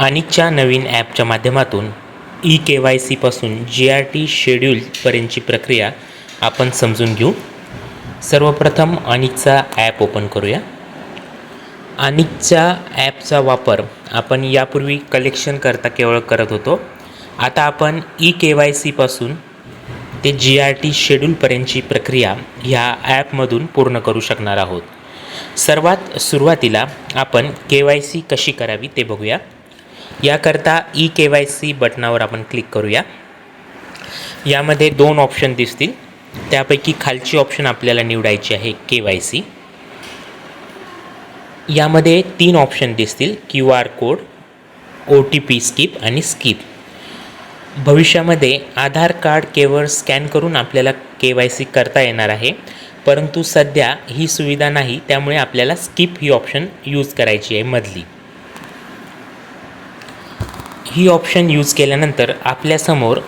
अनिकच्या नवीन ॲपच्या माध्यमातून KYC पासून GRT शेड्यूलपर्यंतची प्रक्रिया आपण समजून घेऊ. सर्वप्रथम अनिकचा ॲप ओपन करूया. अनिकच्या ॲपचा वापर आपण यापूर्वी कलेक्शन करता केवळ करत होतो. आता आपण KYC पासून ते GRT शेड्यूलपर्यंतची प्रक्रिया ह्या ॲपमधून पूर्ण करू शकणार आहोत. सर्वात सुरुवातीला आपण KYC कशी करावी ते बघूया. याकरता KYC बटनावर आपण क्लिक करूया. यामध्ये दोन ऑप्शन दिसतील, त्यापैकी खालची ऑप्शन आपल्याला निवडायची आहे KYC. यामध्ये तीन ऑप्शन दिसतील, QR कोड, OTP स्किप आणि स्किप. भविष्यामध्ये आधार कार्ड केवळ स्कॅन करून आपल्याला KYC करता येणार आहे, परंतु सध्या ही सुविधा नाही, त्यामुळे आपल्याला स्किप ही ऑप्शन यूज करायची आहे मधली. ही ऑप्शन यूज केल्यानंतर आपल्यासमोर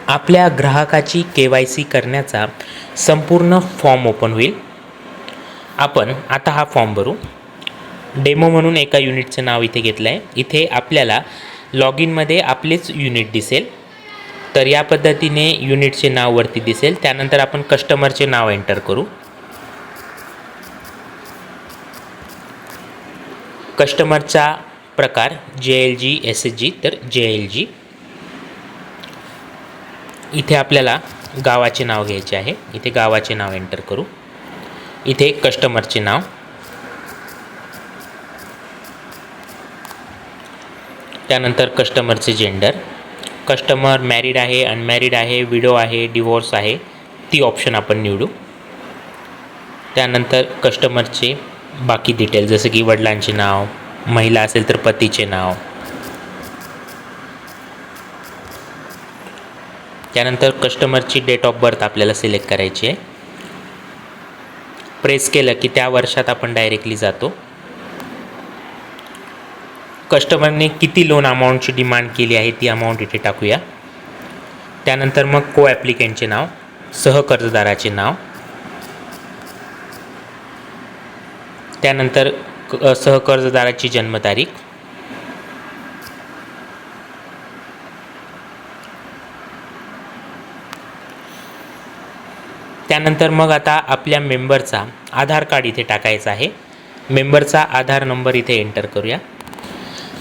आपल्या ग्राहकाची KYC करण्याचा संपूर्ण फॉर्म ओपन होईल. आपण आता हा फॉर्म भरू. डेमो म्हणून एका युनिटचं नाव इथे घेतलं आहे. इथे आपल्याला लॉग इनमध्ये आपलेच युनिट दिसेल. तर या पद्धतीने युनिटचे नाव वरती दिसेल. त्यानंतर आपण कस्टमरचे नाव एंटर करू. कस्टमरचा प्रकार JLG SHG, तर JLG. इथे आपल्याला गावाचे नाव घ्यायचे आहे. इथे गावाचे नाव एंटर करू. इथे कस्टमरचे नाव, त्यानंतर कस्टमरचे जेंडर, कस्टमर मॅरिड आहे, अनमॅरिड आहे, विडो आहे, डिवोर्स आहे, ती ऑप्शन आपण निवडू. त्यानंतर कस्टमरचे बाकी डिटेल, जसं की वडिलांचे नाव, महिला असेल तर पतीचे नाव. त्यानंतर कस्टमरची डेट ऑफ बर्थ आपल्याला सिलेक्ट करायची आहे. प्रेस केलं की त्या वर्षात आपण डायरेक्टली जातो. कस्टमरने किती लोन अमाऊंटची डिमांड केली आहे ती अमाऊंट इथे टाकूया. त्यानंतर मग को ॲप्लिकंटचे नाव, सहकर्जदाराचे नाव, त्यानंतर सहकर्जदाराची जन्मतारीख, त्यानंतर मग आता आपल्या मेंबरचा आधार कार्ड इथे टाकायचा आहे. मेंबरचा आधार नंबर इथे एंटर करूया.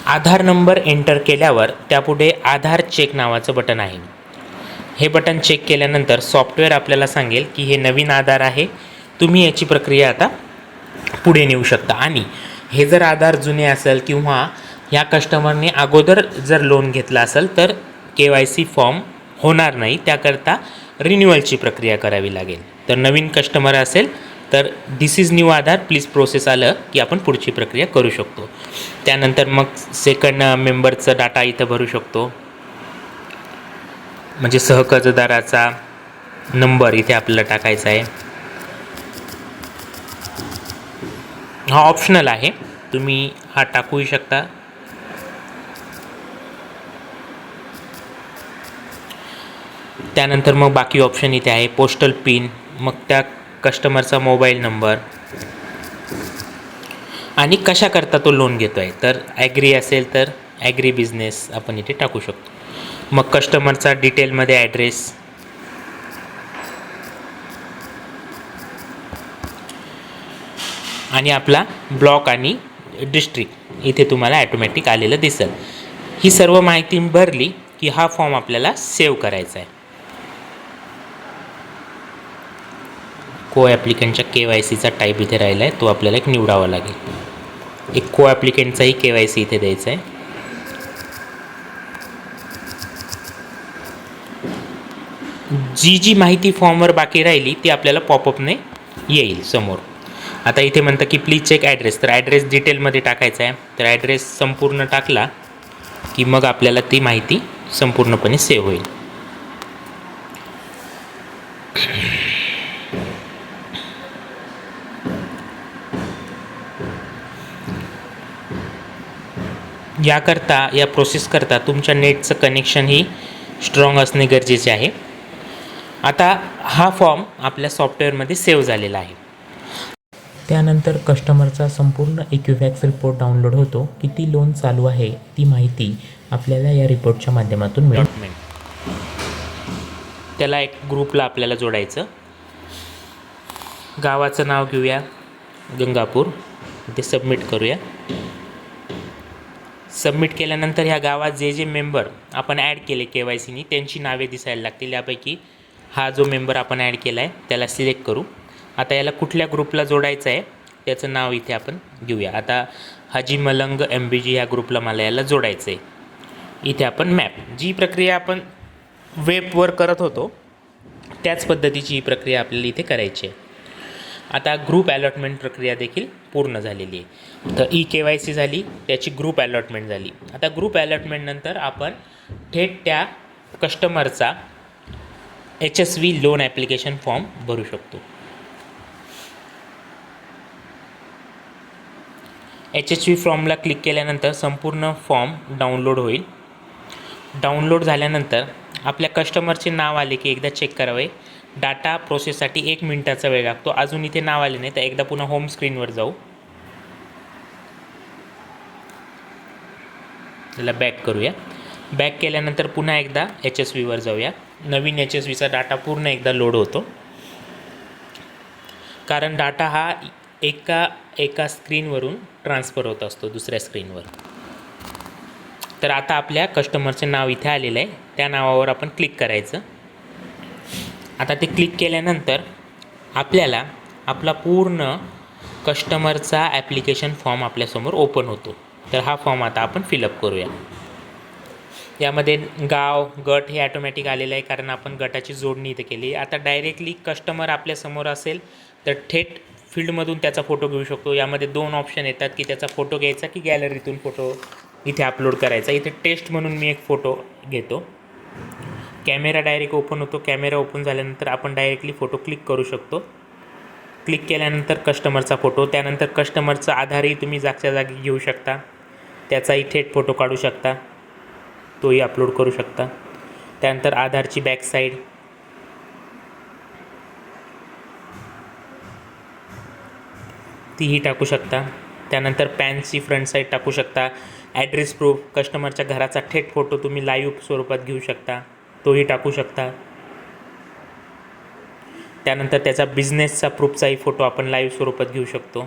आधार नंबर एंटर केल्यावर त्यापुढे आधार चेक नावाचं बटन आहे. हे बटन चेक केल्यानंतर सॉफ्टवेअर आपल्याला सांगेल की हे नवीन आधार आहे, तुम्ही याची प्रक्रिया आता पुढे नेऊ शकता. आणि हे जर आधार जुने असेल किंवा ह्या कस्टमरने अगोदर जर लोन घेतला असेल तर KYC फॉर्म होणार नाही, त्याकरता रिन्युअलची प्रक्रिया करावी लागेल. तर नवीन कस्टमर असेल तर this is new Aadhaar please process आलं की आपण पुढची प्रक्रिया करू शकतो. त्यानंतर मग सेकंड मेंबरचं डाटा इथं भरू शकतो. म्हणजे सहकर्जदाराचा नंबर इथे आपल्याला टाकायचा आहे. हा ऑप्शनल आहे, तुम्ही हा टाकूही शकता. त्यानंतर मग बाकी ऑप्शन इथे आहे. पोस्टल पिन, मग त्या कस्टमरचा मोबाईल नंबर आणि कशाकरता तो लोन घेतो आहे. तर ॲग्री असेल तर ॲग्री बिझनेस आपण इथे टाकू शकतो. मग कस्टमरचा डिटेलमध्ये ॲड्रेस, आणि आपला ब्लॉक आणि डिस्ट्रिक्ट इथे तुम्हाला ॲटोमॅटिक आलेलं दिसेल. ही सर्व माहिती भरली की हा फॉर्म आपल्याला सेव्ह करायचा आहे. को ॲप्लिकंटच्या KYCचा टाईप इथे राहिला आहे, तो आपल्याला एक निवडावा लागेल. एक को ॲप्लिकंटचाही KYC इथे द्यायचा आहे. जी माहिती फॉर्मवर बाकी राहिली ती आपल्याला पॉपअपने येईल समोर. आता इथे म्हणतं की प्लीज चेक ॲड्रेस, तर ॲड्रेस डिटेलमध्ये टाकायचा आहे. तर ॲड्रेस संपूर्ण टाकला की मग आपल्याला ती माहिती संपूर्णपणे सेव्ह होईल. याकरता, या प्रोसेसकरता तुमच्या नेटचं कनेक्शनही स्ट्रॉंग असणे गरजेचे आहे. आता हा फॉर्म आपल्या सॉफ्टवेअरमध्ये सेव्ह झालेला आहे. त्यानंतर कस्टमरचा संपूर्ण इक्विफॅक्स रिपोर्ट डाउनलोड होतो. किती लोन चालू आहे ती माहिती आपल्याला या रिपोर्टच्या माध्यमातून मिळते. त्याला एक ग्रुपला आपल्याला जोडायचं. गावाचं नाव घेऊया गंगापूर, ते सबमिट करूया. सबमिट केल्यानंतर ह्या गावात जे जे मेंबर आपण ॲड केले KYCनी त्यांची नावे दिसायला लागतील. यापैकी हा जो मेंबर आपण ॲड केला आहे त्याला सिलेक्ट करू. आता याला कुठल्या ग्रुपला जोडायचं आहे त्याचं नाव इथे आपण घेऊया. आता हाजी मलंग MBG ह्या ग्रुपला मला याला जोडायचं आहे. इथे आपण मॅप, जी प्रक्रिया आपण वेबवर करत होतो त्याच पद्धतीची ही प्रक्रिया आपल्याला इथे करायची आहे. आता ग्रुप अलॉटमेंट प्रक्रिया देखील पूर्ण झालेली आहे. तर KYC झाली, त्याची ग्रुप अलॉटमेंट झाली. आता ग्रुप अलॉटमेंटनंतर आपण थेट त्या कस्टमरचा HSV लोन ॲप्लिकेशन फॉर्म भरू शकतो. HSV फॉर्मला क्लिक केल्यानंतर संपूर्ण फॉर्म डाउनलोड होईल. डाउनलोड झाल्यानंतर आपल्या कस्टमरचे नाव आले की एकदा चेक करावे. डाटा प्रोसेससाठी 1 मिनिटाचा वेळ लागतो. अजून इथे नाव आले नाही तर एकदा पुन्हा होम स्क्रीनवर जाऊ. त्याला बॅक करूया. बॅक केल्यानंतर पुन्हा एकदा HSVवर जाऊया. नवीन HSVचा डाटा पूर्ण एकदा लोड होतो, कारण डाटा हा एका स्क्रीनवरून ट्रान्सफर होत असतो दुसऱ्या स्क्रीनवर. तर आता आपल्या कस्टमरचे नाव इथे आलेलं आहे, त्या नावावर आपण क्लिक करायचं. आता ते क्लिक केल्यानंतर आपल्याला आपला पूर्ण कस्टमरचा ॲप्लिकेशन फॉर्म आपल्यासमोर ओपन होतो. तर हा फॉर्म आता आपण फिलअप करूया. यामध्ये गाव, गट हे ॲटोमॅटिक आलेलं आहे कारण आपण गटाची जोडणी इथे केली. आता डायरेक्टली कस्टमर आपल्यासमोर असेल तर थेट फील्डमधून त्याचा फोटो घेऊ शकतो. यामध्ये 2 ऑप्शन येतात की त्याचा फोटो घ्यायचा की गॅलरीतून फोटो इथे अपलोड करायचा. इथे टेस्ट म्हणून मी एक फोटो घेतो. कॅमेरा डायरेक्ट ओपन होतो. कॅमेरा ओपन झाल्यानंतर आपण डायरेक्टली फोटो क्लिक करू शकतो. क्लिक केल्यानंतर कस्टमरचा फोटो, त्यानंतर कस्टमरचा आधारही तुम्ही जागच्या जागी घेऊ शकता. त्याचाही थेट फोटो काढू शकता, तोही अपलोड करू शकता. त्यानंतर आधारची बॅक साईड, तीही टाकू शकता. त्यानंतर पॅनची फ्रंट साईड टाकू शकता. ॲड्रेस प्रूफ, कस्टमरच्या घराचा थेट फोटो तुम्ही लाईव्ह स्वरूपात घेऊ शकता, तोही टाकू शकता. त्यानंतर त्याचा बिझनेसचा प्रूफचाही फोटो आपण लाईव्ह स्वरूपात घेऊ शकतो.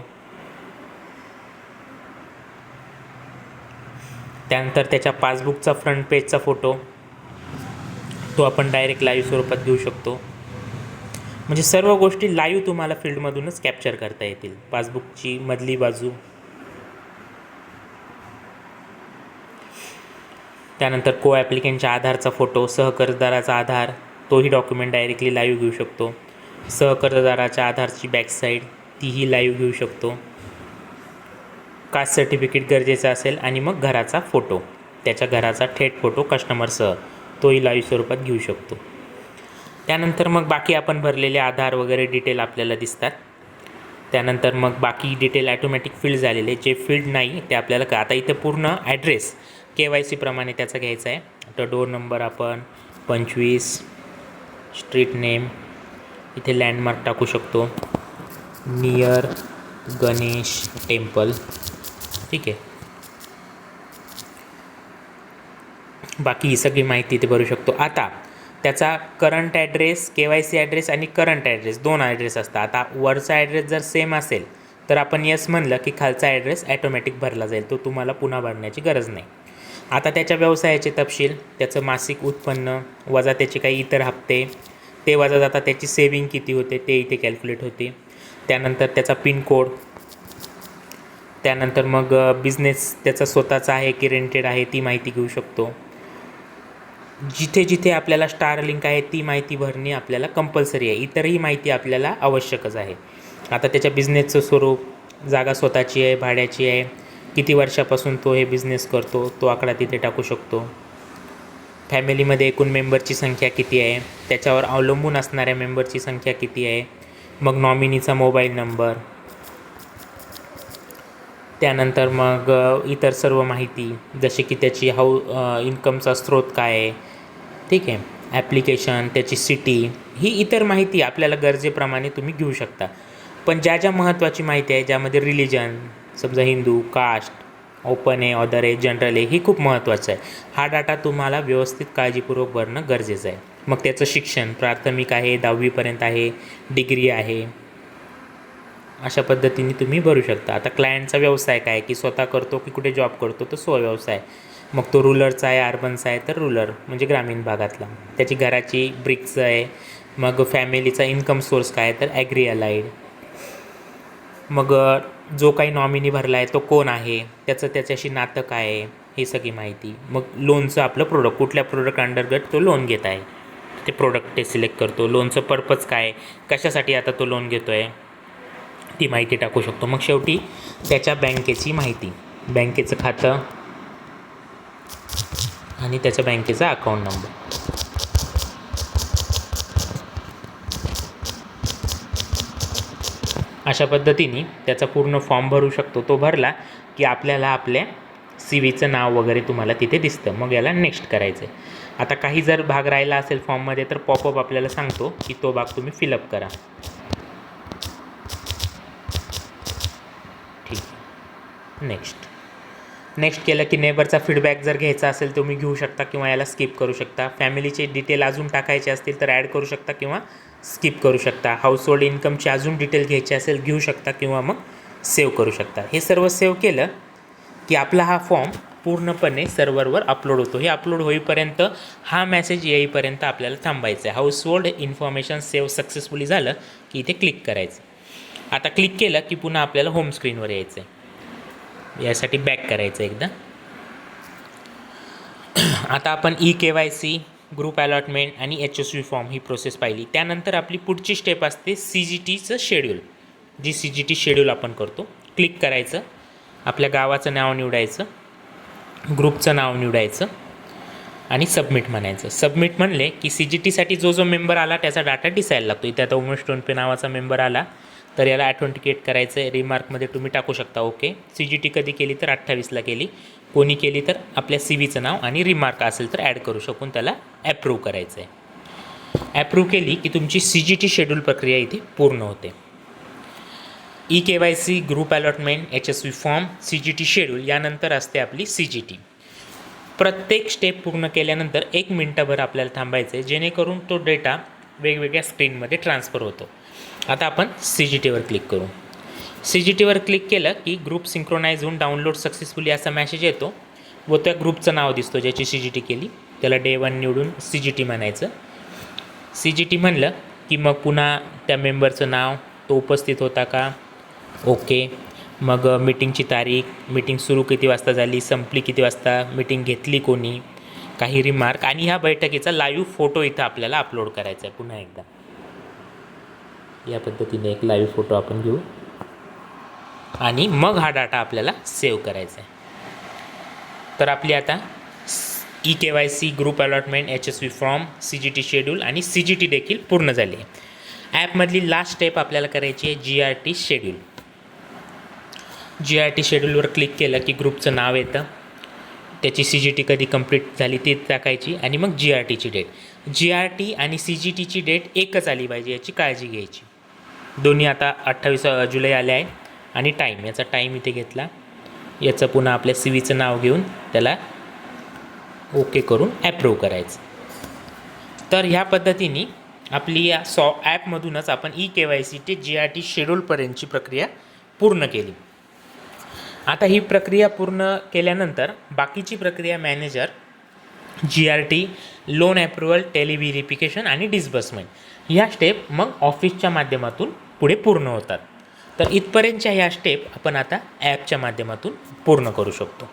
त्यानंतर त्याच्या पासबुकचा फ्रंट पेजचा फोटो, तो आपण डायरेक्ट लाईव्ह स्वरूपात घेऊ शकतो. म्हणजे सर्व गोष्टी लाईव्ह तुम्हाला फील्डमधूनच कॅप्चर करता येतील. पासबुकची मधली बाजू, त्यानंतर को ॲप्लिकंटच्या आधारचा फोटो, सहकर्जदाराचा आधार, तोही डॉक्युमेंट डायरेक्टली लाईव्ह घेऊ शकतो. सहकर्जदाराच्या आधारची बॅक साईड, तीही लाईव्ह घेऊ शकतो. कास्ट सर्टिफिकेट गरजेचं असेल आणि मग घराचा फोटो, त्याच्या घराचा थेट फोटो कस्टमरसह, तोही लाईव्ह स्वरूपात घेऊ शकतो. त्यानंतर मग बाकी आपण भरलेले आधार वगैरे डिटेल आपल्याला दिसतात. त्यानंतर मग बाकी डिटेल ॲटोमॅटिक फिल्ड झालेले, जे फिल्ड नाही ते आपल्याला आता इथे पूर्ण ॲड्रेस KYC प्रमाणे त्याचा घ्यायचा आहे. तर डोर नंबर आपण 25, स्ट्रीट नेम, इथे लँडमार्क टाकू शकतो, नियर गणेश टेम्पल, ठीक आहे. बाकी ही सगळी माहिती इथे भरू शकतो. आता त्याचा करंट ॲड्रेस, KYC ॲड्रेस आणि करंट ॲड्रेस 2 ॲड्रेस असतात. आता वरचा ॲड्रेस जर सेम असेल तर आपण यस म्हणलं की खालचा ॲड्रेस ॲटोमॅटिक भरला जाईल, तो तुम्हाला पुन्हा भरण्याची गरज नाही. आता त्याच्या व्यवसायाचे तपशील, त्याचं मासिक उत्पन्न वजा त्याचे काही इतर हप्ते, ते वजा जातात त्याची सेविंग किती होते ते इथे कॅल्क्युलेट होते. त्यानंतर त्याचा पिनकोड, त्यानंतर मग बिझनेस त्याचा स्वतःचा आहे की रेंटेड आहे ती माहिती घेऊ शकतो. जिथे जिथे आपल्याला स्टार लिंक आहे ती माहिती भरणे आपल्याला कंपल्सरी आहे. इतरही माहिती आपल्याला आवश्यकच आहे. आता त्याच्या बिझनेसचं स्वरूप, जागा स्वतःची आहे, भाड्याची आहे, किती वर्षापासून तो हे बिझनेस करतो, तो आकडा तिथे टाकू शकतो. फॅमिलीमध्ये एकूण मेंबरची संख्या किती आहे, त्याच्यावर अवलंबून असणाऱ्या मेंबरची संख्या किती आहे, मग नॉमिनीचा मोबाईल नंबर, त्यानंतर मग इतर सर्व माहिती जसे की त्याची इन्कमचा स्रोत काय आहे, ठीक आहे, ॲप्लिकेशन, त्याची सिटी, ही इतर माहिती आपल्याला गरजेप्रमाणे तुम्ही घेऊ शकता. पण ज्या महत्त्वाची माहिती आहे, ज्यामध्ये रिलिजन, समजा हिंदू, कास्ट, ओपन आहे, ऑदर आहे, जनरल आहे, ही खूप महत्त्वाचं आहे. हा डाटा तुम्हाला व्यवस्थित काळजीपूर्वक भरणं गरजेचं आहे. मग त्याचं शिक्षण प्राथमिक आहे, 10वीपर्यंत आहे, डिग्री आहे, अशा पद्धतीने तुम्ही भरू शकता. आता क्लायंटचा व्यवसाय काय, की स्वतः करतो की कुठे जॉब करतो, तो स्वव्यवसाय. मग तो रुरलचा आहे, अर्बनचा आहे तर रुरल म्हणजे ग्रामीण भागातला. त्याची घराची ब्रिक्सचं आहे. मग फॅमिलीचा इन्कम सोर्स काय तर ॲग्री अलाइड. मग जो काही नॉमिनी भरला आहे तो कोण आहे, त्याच्याशी नातं काय आहे, ही सगळी माहिती. मग लोनचं आपलं प्रोडक्ट, कुठल्या प्रोडक्ट अंडरगट तो लोन घेत आहे, ते प्रोडक्ट ते सिलेक्ट करतो. लोनचं पर्पज काय, कशासाठी आता तो लोन घेतो आहे, ती माहिती टाकू शकतो. मग शेवटी त्याच्या बँकेची माहिती, बँकेचं खातं आणि त्याच्या बँकेचा अकाउंट नंबर. अशा पद्धतीने त्याचा पूर्ण फॉर्म भरू शकतो. तो भरला की आपल्याला आपल्या CVचं नाव वगैरे तुम्हाला तिथे दिसतं. मग याला नेक्स्ट करायचं आहे. आता काही जर भाग राहिला असेल फॉर्ममध्ये तर पॉपअप आपल्याला सांगतो की तो भाग तुम्ही फिलअप करा. ठीक आहे, नेक्स्ट केलं की नेबरचा फीडबॅक जर घ्यायचा असेल तुम्ही घेऊ शकता किंवा याला स्किप करू शकता. फॅमिलीचे डिटेल अजून टाकायचे असतील तर ॲड करू शकता किंवा स्किप करू शकता. हाऊसहोल्ड इन्कमची अजून डिटेल घ्यायची असेल घेऊ शकता किंवा मग सेव्ह करू शकता. हे सर्व सेव्ह केलं की आपला हा फॉर्म पूर्णपणे सर्व्हरवर अपलोड होतो. हे अपलोड होईपर्यंत हा मेसेज येईपर्यंत आपल्याला थांबायचं आहे. हाऊसहोल्ड इन्फॉर्मेशन सेव्ह सक्सेसफुली झालं की इथे क्लिक करायचं. आता क्लिक केलं की पुन्हा आपल्याला होम स्क्रीनवर यायचं आहे. यासाठी बॅक करायचं एकदा. आता आपण eKYC, ग्रुप अलॉटमेंट आणि HSV फॉर्म ही प्रोसेस पाहिली. त्यानंतर आपली पुढची स्टेप असते CGTचं शेड्यूल. जी CGT शेड्यूल आपण करतो. क्लिक करायचं, आपल्या गावाचं नाव निवडायचं, ग्रुपचं नाव निवडायचं आणि सबमिट म्हणायचं. सबमिट म्हणले की CGTसाठी जो मेंबर आला त्याचा डाटा दिसायला लागतो. इथे आता उमेश टोनपे नावाचा मेंबर आला तर याला ऑथेंटिकेट करायचं आहे. रिमार्कमध्ये तुम्ही टाकू शकता ओके. CGT कधी केली तर 28ला केली. कोणी केली तर आपल्या CVचं नाव आणि रिमार्क असेल तर ॲड करू शकून त्याला ॲप्रूव्ह करायचं आहे. ॲप्रूव्ह केली की तुमची CGT शेड्यूल प्रक्रिया इथे पूर्ण होते. eKYC, group allotment, HSV form, CGT schedule यानंतर असते आपली CGT. प्रत्येक स्टेप पूर्ण केल्यानंतर 1 मिनटभर आपल्याला थांबायचं आहे जेणेकरून तो डेटा वेगवेगळ्या स्क्रीनमध्ये ट्रान्सफर होतो. आता आपण CGTवर क्लिक करू. CGTवर क्लिक केलं की ग्रुप सिंक्रोनाइज होऊन डाउनलोड सक्सेसफुली असा मॅसेज येतो व त्या ग्रुपचं नाव दिसतो ज्याची CGT केली. त्याला Day 1 निवडून CGT म्हणायचं. CGT म्हणलं की मग पुन्हा त्या मेंबरचं नाव, तो उपस्थित होता का, ओके. मग मीटिंगची तारीख, मीटिंग सुरू किती वाजता झाली, संपली किती वाजता, मीटिंग घेतली कोणी, काही रिमार्क आणि ह्या बैठकीचा लाईव्ह फोटो इथं आपल्याला अपलोड करायचा आहे. पुन्हा एकदा या पद्धतीने एक लाईव्ह फोटो आपण घेऊ आणि मग हा डाटा आपल्याला सेव्ह करायचा आहे. तर आपली आता eKYC, group allotment, HSV form, CGT schedule आणि CGT देखील पूर्ण झाली आहे. ॲपमधली लास्ट स्टेप आपल्याला करायची आहे GRT शेड्यूल. GRT शेड्यूलवर क्लिक केलं की ग्रुपचं नाव येतं, त्याची CGT कधी कंप्लीट झाली ती टाकायची आणि मग GRTची डेट. GRT आणि CGTची डेट एकच आली पाहिजे याची काळजी घ्यायची. दोन्ही आता 28 जुलै आले आहे आणि टाईम, याचा टाईम इथे घेतला. याचं पुन्हा आपल्या CVचं नाव घेऊन त्याला ओके करून ॲप्रूव्ह करायचं. तर ह्या पद्धतीने आपली या ॲपमधूनच आपण eKYC ते GRT शेड्यूलपर्यंतची प्रक्रिया पूर्ण केली. आता ही प्रक्रिया पूर्ण केल्यानंतर बाकीची प्रक्रिया मॅनेजर, GRT, लोन ॲप्रुव्हल, टेलिव्हेरिफिकेशन आणि डिस्बर्समेंट ह्या स्टेप मग ऑफिसच्या माध्यमातून पुढे पूर्ण होतात. तर इथपर्यंतच्या ह्या स्टेप आपण आता ॲपच्या माध्यमातून पूर्ण करू शकतो.